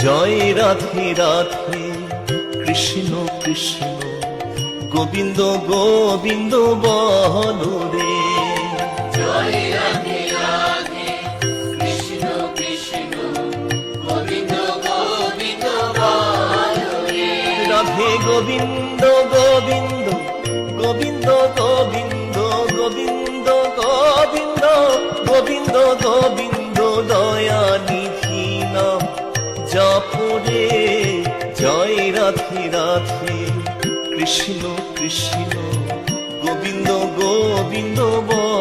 জয় রাধে রাধে কৃষ্ণ কৃষ্ণ গোবিন্দ গোবিন্দ বলো রে। জয় রাধে রাধে কৃষ্ণ কৃষ্ণ গোবিন্দ গোবিন্দ বলো রে। রাধে গোবিন্দ গোবিন্দ গোবিন্দ গোবিন্দ গোবিন্দ গোবিন্দ গোবিন্দ গোবিন্দ দয়া নিধি নাম জপরে। জয় রাধে রাধে কৃষ্ণ কৃষ্ণ গোবিন্দ গোবিন্দ বলো